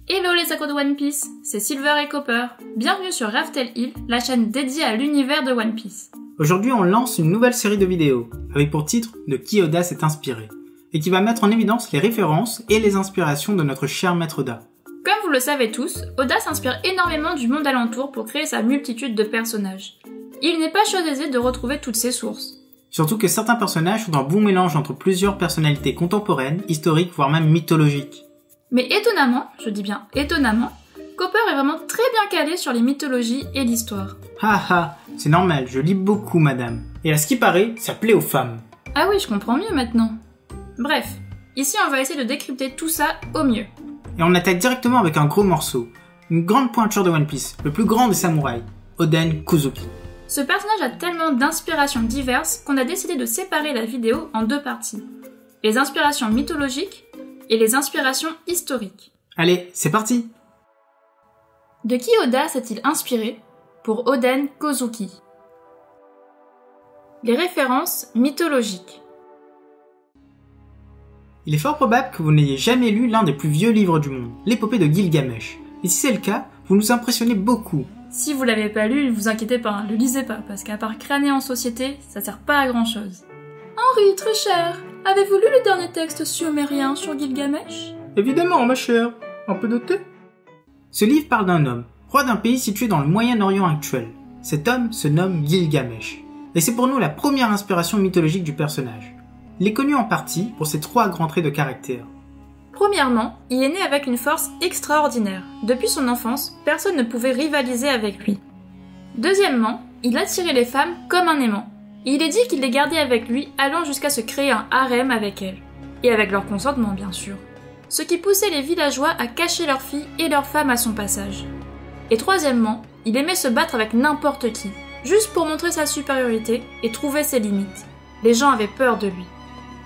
Hello les accros de One Piece, c'est Silver et Copper. Bienvenue sur Raftel Hill, la chaîne dédiée à l'univers de One Piece. Aujourd'hui on lance une nouvelle série de vidéos, avec pour titre de qui Oda s'est inspiré, et qui va mettre en évidence les références et les inspirations de notre cher maître Oda. Comme vous le savez tous, Oda s'inspire énormément du monde alentour pour créer sa multitude de personnages. Il n'est pas chose aisée de retrouver toutes ces sources. Surtout que certains personnages sont un bon mélange entre plusieurs personnalités contemporaines, historiques, voire même mythologiques. Mais étonnamment, je dis bien étonnamment, Copper est vraiment très bien calé sur les mythologies et l'histoire. C'est normal, je lis beaucoup madame. Et à ce qui paraît, ça plaît aux femmes. Ah oui, je comprends mieux maintenant. Bref, ici on va essayer de décrypter tout ça au mieux. Et on attaque directement avec un gros morceau. Une grande pointure de One Piece, le plus grand des samouraïs, Oden Kozuki. Ce personnage a tellement d'inspirations diverses qu'on a décidé de séparer la vidéo en deux parties. Les inspirations mythologiques et les inspirations historiques. Allez, c'est parti! De qui Oda s'est-il inspiré pour Oden Kozuki? Les références mythologiques. Il est fort probable que vous n'ayez jamais lu l'un des plus vieux livres du monde, l'épopée de Gilgamesh. Et si c'est le cas, vous nous impressionnez beaucoup. Si vous l'avez pas lu, ne vous inquiétez pas, le lisez pas, parce qu'à part crâner en société, ça sert pas à grand chose. Henri, très cher, avez-vous lu le dernier texte sumérien sur Gilgamesh? Évidemment, ma chère. Un peu de thé? Ce livre parle d'un homme, roi d'un pays situé dans le Moyen-Orient actuel. Cet homme se nomme Gilgamesh. Et c'est pour nous la première inspiration mythologique du personnage. Il est connu en partie pour ses trois grands traits de caractère. Premièrement, il est né avec une force extraordinaire. Depuis son enfance, personne ne pouvait rivaliser avec lui. Deuxièmement, il attirait les femmes comme un aimant. Il est dit qu'il les gardait avec lui, allant jusqu'à se créer un harem avec elles. Et avec leur consentement, bien sûr. Ce qui poussait les villageois à cacher leurs filles et leurs femmes à son passage. Et troisièmement, il aimait se battre avec n'importe qui, juste pour montrer sa supériorité et trouver ses limites. Les gens avaient peur de lui.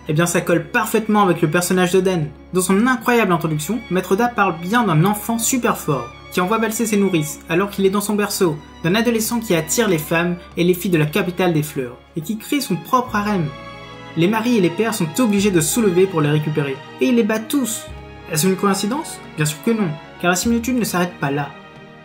Eh bien ça colle parfaitement avec le personnage d'Oden. Dans son incroyable introduction, Maître Oda parle bien d'un enfant super fort, qui envoie valser ses nourrices alors qu'il est dans son berceau, d'un adolescent qui attire les femmes et les filles de la capitale des fleurs, et qui crée son propre harem. Les maris et les pères sont obligés de se soulever pour les récupérer, et il les bat tous. Est-ce une coïncidence? Bien sûr que non, car la similitude ne s'arrête pas là.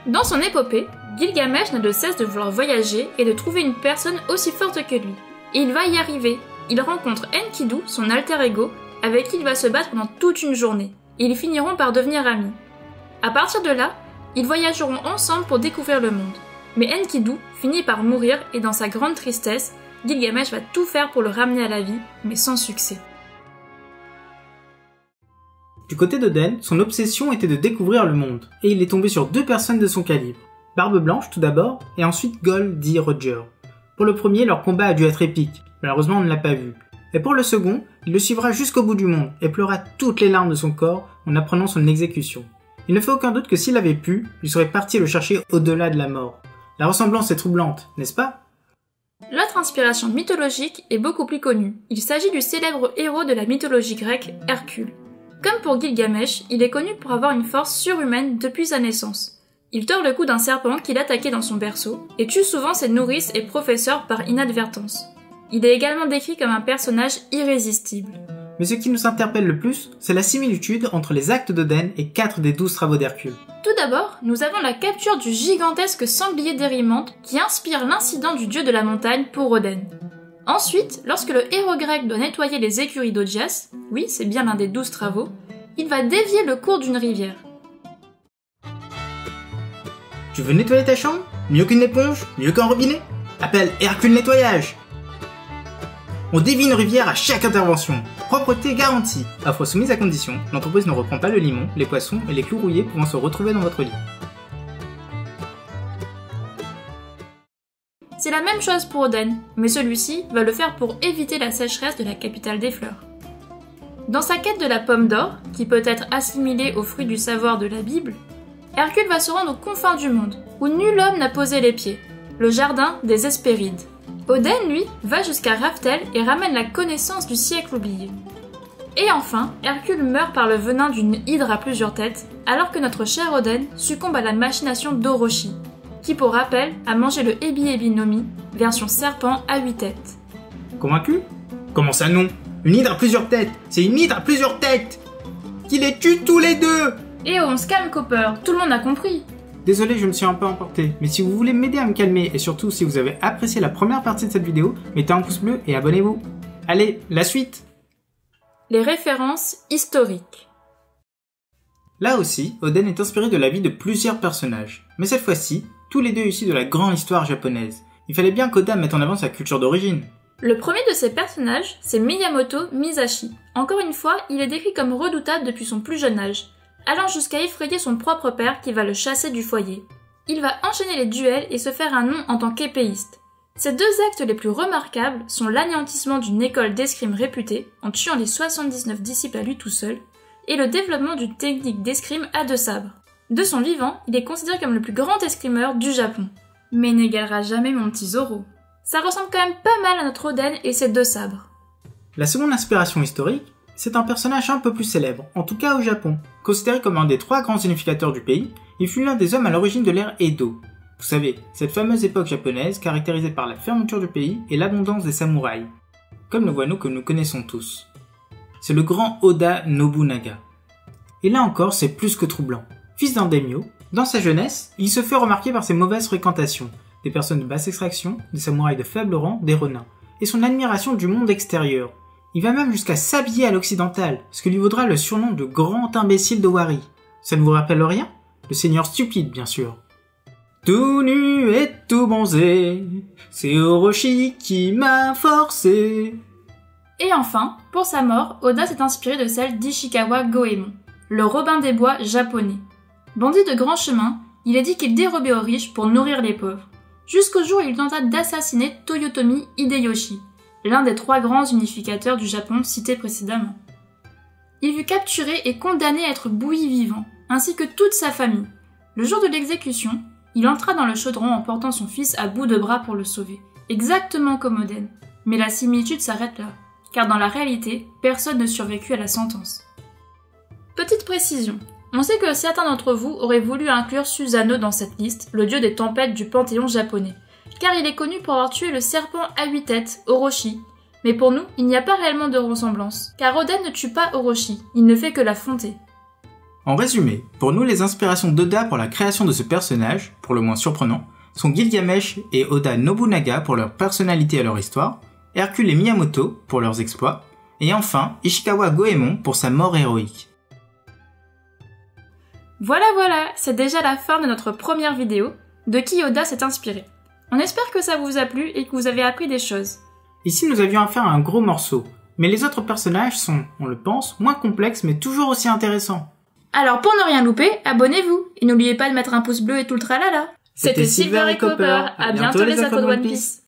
Dans son épopée, Gilgamesh n'a de cesse de vouloir voyager et de trouver une personne aussi forte que lui. Et il va y arriver. Il rencontre Enkidu, son alter ego, avec qui il va se battre pendant toute une journée, et ils finiront par devenir amis. À partir de là, ils voyageront ensemble pour découvrir le monde. Mais Enkidu finit par mourir et dans sa grande tristesse, Gilgamesh va tout faire pour le ramener à la vie, mais sans succès. Du côté d'Oden, son obsession était de découvrir le monde, et il est tombé sur deux personnes de son calibre. Barbe Blanche tout d'abord, et ensuite Gold dit Roger. Pour le premier, leur combat a dû être épique, malheureusement on ne l'a pas vu. Et pour le second, il le suivra jusqu'au bout du monde, et pleura toutes les larmes de son corps en apprenant son exécution. Il ne fait aucun doute que s'il avait pu, il serait parti le chercher au-delà de la mort. La ressemblance est troublante, n'est-ce pas? L'autre inspiration mythologique est beaucoup plus connue. Il s'agit du célèbre héros de la mythologie grecque, Hercule. Comme pour Gilgamesh, il est connu pour avoir une force surhumaine depuis sa naissance. Il tord le cou d'un serpent qu'il attaquait dans son berceau, et tue souvent ses nourrices et professeurs par inadvertance. Il est également décrit comme un personnage irrésistible. Mais ce qui nous interpelle le plus, c'est la similitude entre les actes d'Oden et 4 des 12 travaux d'Hercule. Tout d'abord, nous avons la capture du gigantesque sanglier d'Érimanthe qui inspire l'incident du dieu de la montagne pour Oden. Ensuite, lorsque le héros grec doit nettoyer les écuries d'Augias, oui, c'est bien l'un des 12 travaux, il va dévier le cours d'une rivière. Tu veux nettoyer ta chambre? Mieux qu'une éponge? Mieux qu'un robinet? Appelle Hercule Nettoyage! On dévie une rivière à chaque intervention. Propreté garantie. Afro soumise à condition, l'entreprise ne reprend pas le limon, les poissons et les clous rouillés pouvant se retrouver dans votre lit. C'est la même chose pour Oden, mais celui-ci va le faire pour éviter la sécheresse de la capitale des fleurs. Dans sa quête de la pomme d'or, qui peut être assimilée au fruit du savoir de la Bible, Hercule va se rendre aux confins du monde, où nul homme n'a posé les pieds, le jardin des Hespérides. Oden, lui, va jusqu'à Raftel et ramène la connaissance du siècle oublié. Et enfin, Hercule meurt par le venin d'une hydre à plusieurs têtes, alors que notre cher Oden succombe à la machination d'Orochi, qui pour rappel a mangé le Ebi Ebi no Mi, version serpent à 8 têtes. Convaincu? Comment ça non? Une hydre à plusieurs têtes! C'est une hydre à plusieurs têtes! Qui les tue tous les deux! Et on se calme, Copper, tout le monde a compris. Désolé, je me suis un peu emporté, mais si vous voulez m'aider à me calmer, et surtout si vous avez apprécié la première partie de cette vidéo, mettez un pouce bleu et abonnez-vous. Allez, la suite! Les références historiques. Là aussi, Oden est inspiré de la vie de plusieurs personnages, mais cette fois-ci, tous les deux issus de la grande histoire japonaise. Il fallait bien qu'Oda mette en avant sa culture d'origine. Le premier de ces personnages, c'est Miyamoto Misashi. Encore une fois, il est décrit comme redoutable depuis son plus jeune âge, allant jusqu'à effrayer son propre père qui va le chasser du foyer. Il va enchaîner les duels et se faire un nom en tant qu'épéiste. Ses deux actes les plus remarquables sont l'anéantissement d'une école d'escrime réputée, en tuant les 79 disciples à lui tout seul, et le développement d'une technique d'escrime à deux sabres. De son vivant, il est considéré comme le plus grand escrimeur du Japon. Mais il n'égalera jamais mon petit Zoro. Ça ressemble quand même pas mal à notre Oden et ses deux sabres. La seconde inspiration historique, c'est un personnage un peu plus célèbre, en tout cas au Japon. Considéré comme un des 3 grands unificateurs du pays, il fut l'un des hommes à l'origine de l'ère Edo. Vous savez, cette fameuse époque japonaise caractérisée par la fermeture du pays et l'abondance des samouraïs, comme le Wano que nous connaissons tous. C'est le grand Oda Nobunaga. Et là encore, c'est plus que troublant. Fils d'un daimyo, dans sa jeunesse, il se fait remarquer par ses mauvaises fréquentations, des personnes de basse extraction, des samouraïs de faible rang, des renins, et son admiration du monde extérieur. Il va même jusqu'à s'habiller à l'occidental, ce qui lui vaudra le surnom de grand imbécile de Wari. Ça ne vous rappelle rien? Le seigneur stupide, bien sûr. Tout nu et tout bronzé, c'est Orochi qui m'a forcé. Et enfin, pour sa mort, Oda s'est inspiré de celle d'Ishikawa Goemon, le Robin des Bois japonais. Bandit de grand chemin, il a dit qu'il dérobait aux riches pour nourrir les pauvres, jusqu'au jour où il tenta d'assassiner Toyotomi Hideyoshi, l'un des 3 grands unificateurs du Japon cités précédemment. Il fut capturé et condamné à être bouilli vivant, ainsi que toute sa famille. Le jour de l'exécution, il entra dans le chaudron en portant son fils à bout de bras pour le sauver, exactement comme Oden. Mais la similitude s'arrête là, car dans la réalité, personne ne survécut à la sentence. Petite précision, on sait que certains d'entre vous auraient voulu inclure Susanoo dans cette liste, le dieu des tempêtes du panthéon japonais, car il est connu pour avoir tué le serpent à 8 têtes, Orochi. Mais pour nous, il n'y a pas réellement de ressemblance, car Oden ne tue pas Orochi, il ne fait que l'affronter. En résumé, pour nous les inspirations d'Oda pour la création de ce personnage, pour le moins surprenant, sont Gilgamesh et Oda Nobunaga pour leur personnalité et leur histoire, Hercule et Miyamoto pour leurs exploits, et enfin Ishikawa Goemon pour sa mort héroïque. Voilà, c'est déjà la fin de notre première vidéo, de qui Oda s'est inspiré. On espère que ça vous a plu et que vous avez appris des choses. Ici nous avions affaire à un gros morceau, mais les autres personnages sont, on le pense, moins complexes mais toujours aussi intéressants. Alors pour ne rien louper, abonnez-vous, et n'oubliez pas de mettre un pouce bleu et tout le tralala. C'était Silver et Copper, à bientôt les Aquas de One Piece.